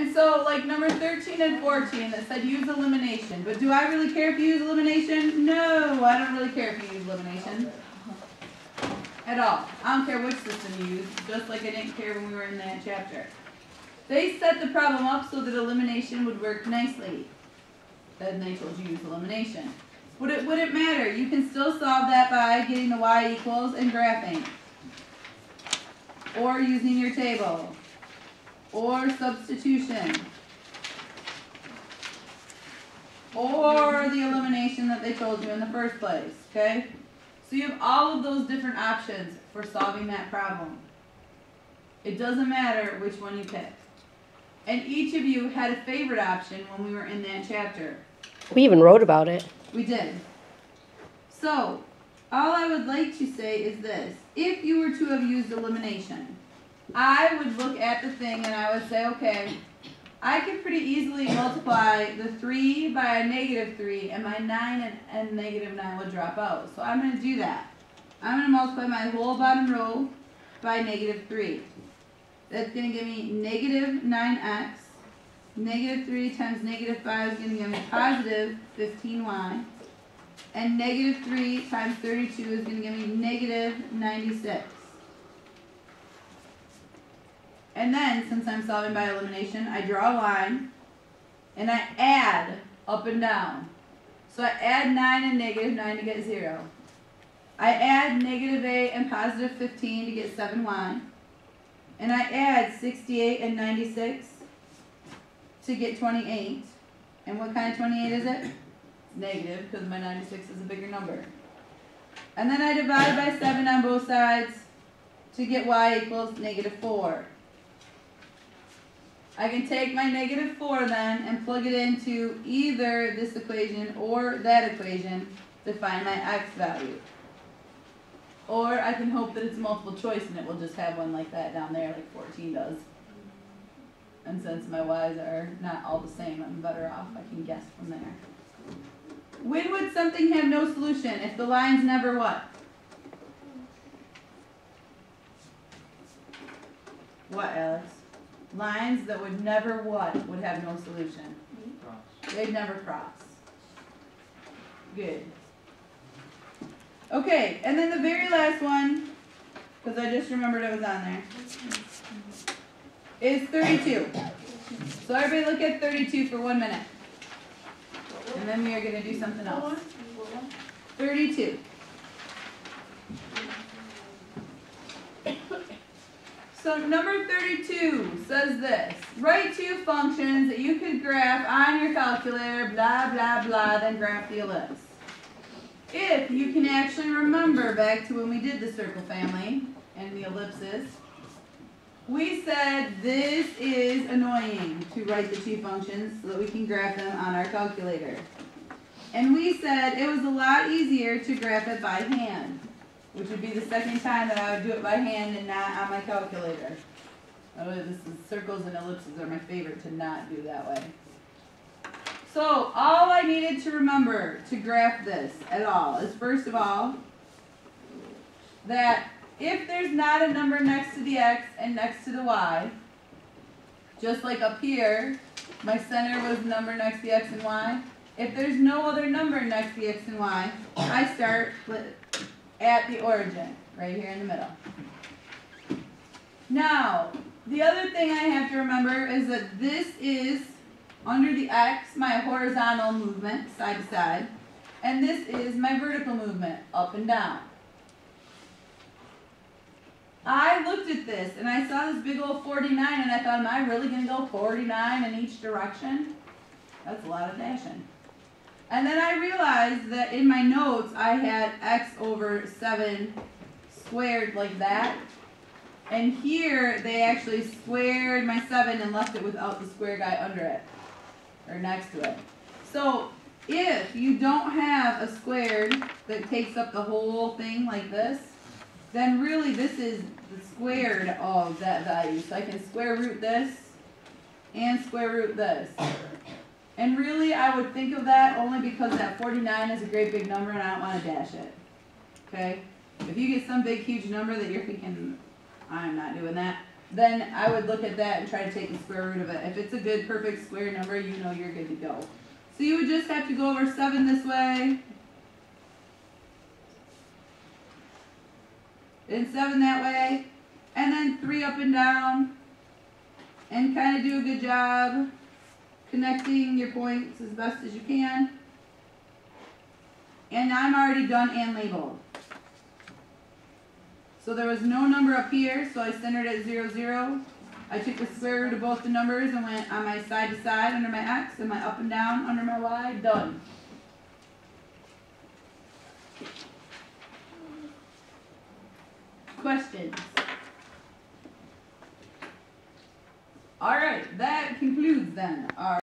And so, like number 13 and 14 that said use elimination. But do I really care if you use elimination? No, I don't really care if you use elimination. At all. I don't care which system you use, just like I didn't care when we were in that chapter. They set the problem up so that elimination would work nicely. Then they told you use elimination. Would it matter? You can still solve that by getting the y equals and graphing. Or using your table. Or substitution. Or the elimination that they told you in the first place. Okay? So you have all of those different options for solving that problem. It doesn't matter which one you pick. And each of you had a favorite option when we were in that chapter. We even wrote about it. We did. So, all I would like to say is this. If you were to have used elimination, I would look at the thing and I would say, okay, I could pretty easily multiply the 3 by a negative 3, and my 9 and negative 9 would drop out. So I'm going to do that. I'm going to multiply my whole bottom row by negative 3. That's going to give me negative 9x. Negative 3 times negative 5 is going to give me positive 15y. And negative 3 times 32 is going to give me negative 96. And then, since I'm solving by elimination, I draw a line, and I add up and down. So I add 9 and negative 9 to get 0. I add negative 8 and positive 15 to get 7y. And I add 68 and 96 to get 28. And what kind of 28 is it? Negative, because my 96 is a bigger number. And then I divide by 7 on both sides to get y equals negative 4. I can take my negative 4 then and plug it into either this equation or that equation to find my x value. Or I can hope that it's multiple choice and it will just have one like that down there, like 14 does. And since my y's are not all the same, I'm better off. I can guess from there. When would something have no solution? If the line's never what? What, Alex? Lines that would never what would have no solution? They'd never cross. Good. Okay, and then the very last one, because I just remembered it was on there, is 32. So everybody look at 32 for 1 minute. And then we are going to do something else. 32. So number 32 says this. Write two functions that you could graph on your calculator, blah, blah, blah, then graph the ellipse. If you can actually remember back to when we did the circle family and the ellipses, we said this is annoying to write the two functions so that we can graph them on our calculator. And we said it was a lot easier to graph it by hand, which would be the second time that I would do it by hand and not on my calculator. Oh, circles and ellipses are my favorite to not do that way. So all I needed to remember to graph this at all is, first of all, that if there's not a number next to the x and next to the y, just like up here, my center was the number next to the x and y. If there's no other number next to the x and y, I start at the origin, right here in the middle. Now, the other thing I have to remember is that this is, under the x, my horizontal movement, side to side, and this is my vertical movement, up and down. I looked at this, and I saw this big old 49, and I thought, am I really going to go 49 in each direction? That's a lot of dashing. And then I realized that in my notes, I had x over 7 squared like that. And here, they actually squared my 7 and left it without the square guy under it, or next to it. So, if you don't have a squared that takes up the whole thing like this, then really this is the squared of that value. So I can square root this and square root this. And really I would think of that only because that 49 is a great big number and I don't want to dash it. Okay? If you get some big huge number that you're thinking, I'm not doing that, then I would look at that and try to take the square root of it. If it's a good perfect square number, you know you're good to go. So you would just have to go over 7 this way, and 7 that way, and then 3 up and down, and kind of do a good job connecting your points as best as you can. And I'm already done and labeled. So there was no number up here, so I centered at 0, 0. I took the square root of both the numbers and went on my side to side under my X and my up and down under my Y. Done. Questions? Alright, that concludes then our